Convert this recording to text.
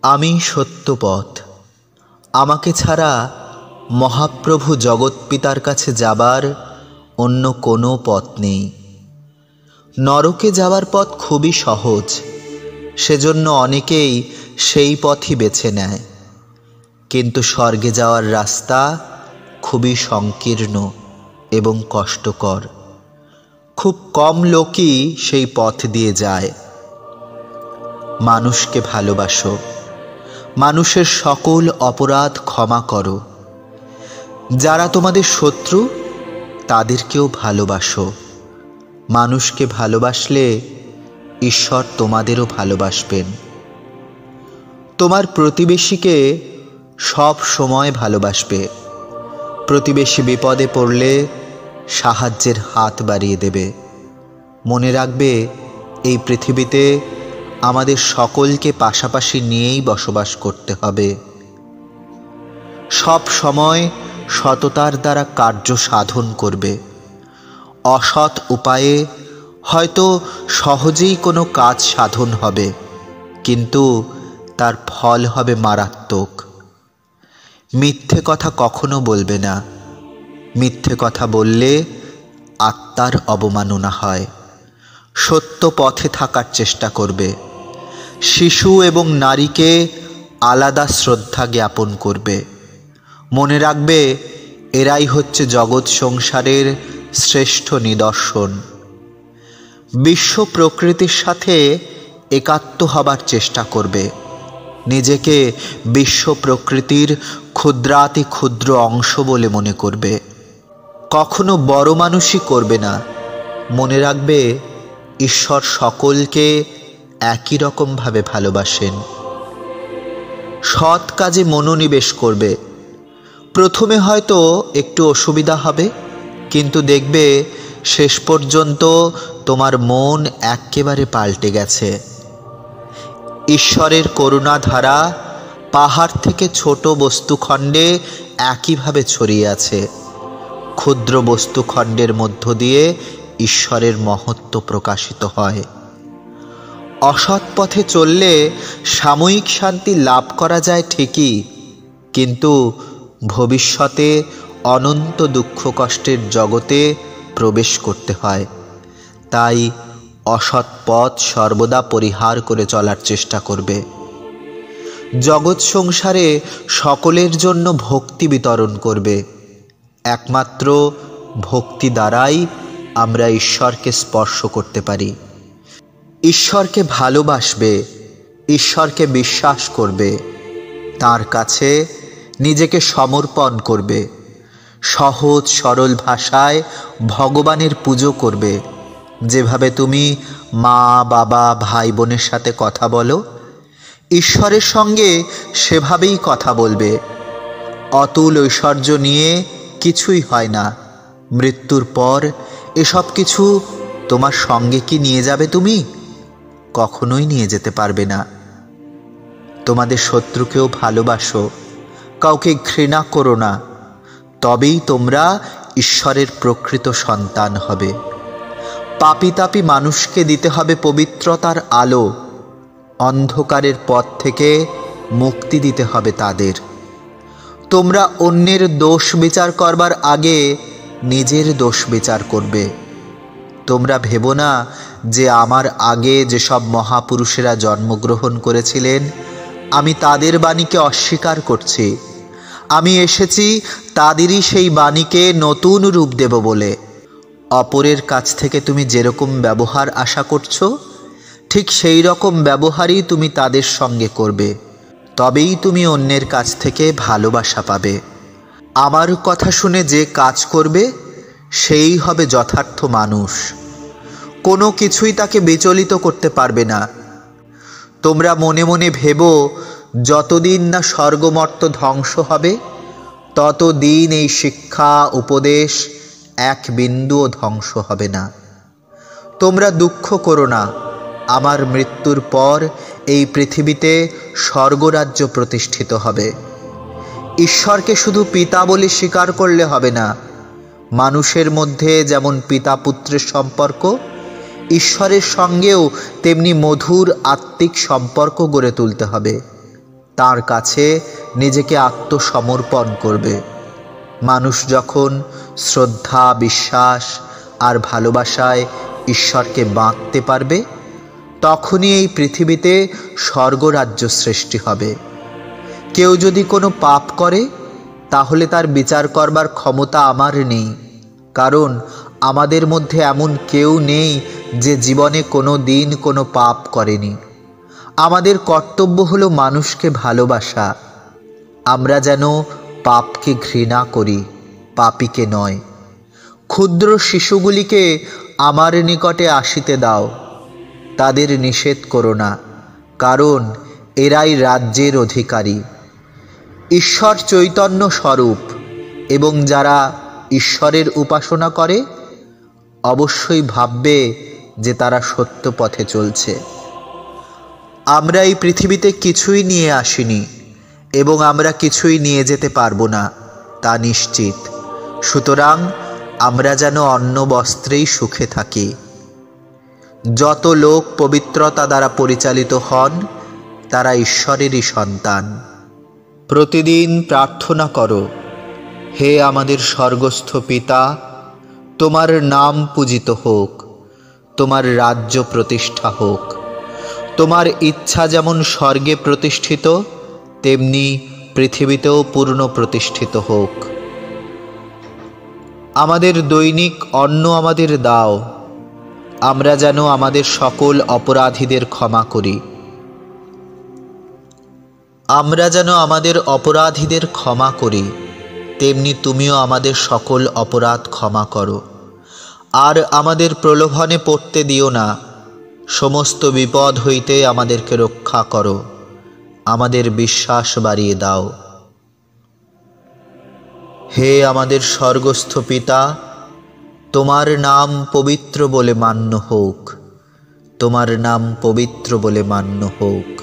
আমি সত্য পথ। আমাকে ছাড়া মহাপ্রভু জগৎপিতার কাছে যাবার অন্য কোনো পথ নেই। নরকে যাওয়ার পথ খুবই সহজ, সেজন্য অনেকেই সেই পথই বেছে নেয়। কিন্তু স্বর্গে যাওয়ার রাস্তা খুবই সংকীর্ণ এবং কষ্টকর। খুব কম লোকই সেই পথ দিয়ে যায়। মানুষকে ভালোবাসো, মানুষের সকল অপরাধ ক্ষমা করো। যারা তোমাদের শত্রু তাদেরকেও ভালোবাসো। মানুষকে ভালোবাসলে ঈশ্বর তোমাদেরও ভালোবাসবেন। তোমার প্রতিবেশীকে সব সময় ভালোবাসবে। প্রতিবেশী বিপদে পড়লে সাহায্যের হাত বাড়িয়ে দেবে। মনে রাখবে, এই পৃথিবীতে আমাদের সকলকে পাশাপাশি নিয়েই বসবাস করতে হবে। সব সময় সততার দ্বারা কার্য সাধন করবে। অসৎ উপায়ে হয়তো সহজেই কোনো কাজ সাধন হবে, কিন্তু তার ফল হবে মারাত্মক। মিথ্যে কথা কখনো বলবে না। মিথ্যে কথা বললে আত্মার অবমাননা হয়। সত্য পথে থাকার চেষ্টা করবে। শিশু এবং নারীকে আলাদা শ্রদ্ধা জ্ঞাপন করবে। মনে রাখবে, এরাই হচ্ছে জগৎ সংসারের শ্রেষ্ঠ নিদর্শন। বিশ্ব প্রকৃতির সাথে একাত্ম হবার চেষ্টা করবে। নিজেকে বিশ্ব প্রকৃতির ক্ষুদ্রাতি ক্ষুদ্র অংশ বলে মনে করবে। কখনো বড় মানুষই করবে না। মনে রাখবে, ঈশ্বর সকলকে একই রকমভাবে ভালোবাসেন। সৎ কাজে মনোনিবেশ করবে। প্রথমে হয়তো একটু অসুবিধা হবে, কিন্তু দেখবে শেষ পর্যন্ত তোমার মন একেবারে পাল্টে গেছে। ঈশ্বরের করুণাধারা পাহাড় থেকে ছোট বস্তুখণ্ডে একইভাবে ছড়িয়ে আছে। ক্ষুদ্র বস্তুখণ্ডের মধ্য দিয়ে ঈশ্বরের মহত্ব প্রকাশিত হয়। অসৎ পথে চললে সাময়িক শান্তি লাভ করা যায় ঠিকই, কিন্তু ভবিষ্যতে অনন্ত দুঃখ কষ্টের জগতে প্রবেশ করতে হয়। তাই অসৎ পথ সর্বদা পরিহার করে চলার চেষ্টা করবে। জগৎ সংসারে সকলের জন্য ভক্তি বিতরণ করবে। একমাত্র ভক্তি দ্বারাই আমরা ঈশ্বরকে স্পর্শ করতে পারি। ঈশ্বরকে ভালোবাসবে, ঈশ্বরকে বিশ্বাস করবে, তার কাছে নিজেকে সমর্পণ করবে। সহজ সরল ভাষায় ভগবানের পুজো করবে। যেভাবে তুমি মা বাবা ভাই বোনের সাথে কথা বলো, ঈশ্বরের সঙ্গে সেভাবেই কথা বলবে। অতুল ঐশ্বর্য নিয়ে কিছুই হয় না। মৃত্যুর পর এসব কিছু তোমার সঙ্গে কি নিয়ে যাবে তুমি? কখনোই নিয়ে যেতে পারবে না। তোমাদের শত্রুকেও ভালোবাসো, কাউকে ঘৃণা করো না। তবেই তোমরা ঈশ্বরের প্রকৃত সন্তান হবে। পাপী তাপী মানুষকে দিতে হবে পবিত্রতার আলো। অন্ধকারের পথ থেকে মুক্তি দিতে হবে তাদের। তোমরা অন্যের দোষ বিচার করবার আগে নিজের দোষ বিচার করবে। তোমরা ভেবো না যে আমার আগে যেসব মহাপুরুষেরা জন্মগ্রহণ করেছিলেন আমি তাদের বাণীকে অস্বীকার করছি। আমি এসেছি তাদেরই সেই বাণীকে নতুন রূপ দেব বলে। অপরের কাছ থেকে তুমি যেরকম ব্যবহার আশা করছো, ঠিক সেই রকম ব্যবহারই তুমি তাদের সঙ্গে করবে। তবেই তুমি অন্যের কাছ থেকে ভালোবাসা পাবে। আমার কথা শুনে যে কাজ করবে সেই হবে যথার্থ মানুষ। কোনো কিছুই তাকে বিচলিত করতে পারবে না। তোমরা মনে মনে ভেবো, যতদিন না স্বর্গমর্ত ধ্বংস হবে ততদিন এই শিক্ষা উপদেশ এক বিন্দুও ধ্বংস হবে না। তোমরা দুঃখ করো না। আমার মৃত্যুর পর এই পৃথিবীতে স্বর্গরাজ্য প্রতিষ্ঠিত হবে। ঈশ্বরকে শুধু পিতা বলে স্বীকার করলে হবে না। মানুষের মধ্যে যেমন পিতা পুত্রের সম্পর্ক, ঈশ্বরের সঙ্গেও তেমনি মধুর আত্মিক সম্পর্ক গড়ে তুলতে হবে। তার কাছে নিজেকে আত্মসমর্পণ করবে। মানুষ যখন শ্রদ্ধা, বিশ্বাস আর ভালোবাসায় ঈশ্বরকে বাঁধতে পারবে, তখনই এই পৃথিবীতে স্বর্গরাজ্য সৃষ্টি হবে। কেউ যদি কোনো পাপ করে, তাহলে তার বিচার করবার ক্ষমতা আমার নেই, কারণ আমাদের মধ্যে এমন কেউ নেই যে জীবনে কোনো দিন কোনো পাপ করেনি। আমাদের কর্তব্য হলো মানুষকে ভালোবাসা। আমরা যেন পাপকে ঘৃণা করি, পাপীকে নয়। ক্ষুদ্র শিশুগুলিকে আমার নিকটে আসিতে দাও, তাদের নিষেধ করো না, কারণ এরাই রাজ্যের অধিকারী। ঈশ্বর চৈতন্য স্বরূপ, এবং যারা ঈশ্বরের উপাসনা করে অবশ্যই ভাববে যে তারা সত্য পথে চলছে। আমরা এই পৃথিবীতে কিছুই নিয়ে আসিনি, এবং আমরা কিছুই নিয়ে যেতে পারবো না, তা নিশ্চিত। সুতরাং আমরা যেন অন্ন বস্ত্রেই সুখে থাকি। যত লোক পবিত্রতা দ্বারা পরিচালিত হন, তারা ঈশ্বরেরই সন্তান। প্রতিদিন প্রার্থনা করো, হে আমাদের স্বর্গস্থ পিতা, তোমার নাম পূজিত হোক, তোমার রাজ্য প্রতিষ্ঠা হোক, তোমার ইচ্ছা যেমন স্বর্গে প্রতিষ্ঠিত, তেমনি পৃথিবীতেও পূর্ণ প্রতিষ্ঠিত হোক। আমাদের দৈনিক অন্ন আমাদের দাও, আমরা যেন আমাদের সকল অপরাধীদের ক্ষমা করি। আমরা যেন আমাদের অপরাধীদের ক্ষমা করি, তেমনি তুমিও আমাদের সকল অপরাধ ক্ষমা করো। আর আমাদের প্রলোভনে পড়তে দিও না, সমস্ত বিপদ হইতে আমাদেরকে রক্ষা করো। আমাদের বিশ্বাস বাড়িয়ে দাও। হে আমাদের স্বর্গস্থ পিতা, তোমার নাম পবিত্র বলে মান্য হোক, তোমার নাম পবিত্র বলে মান্য হোক।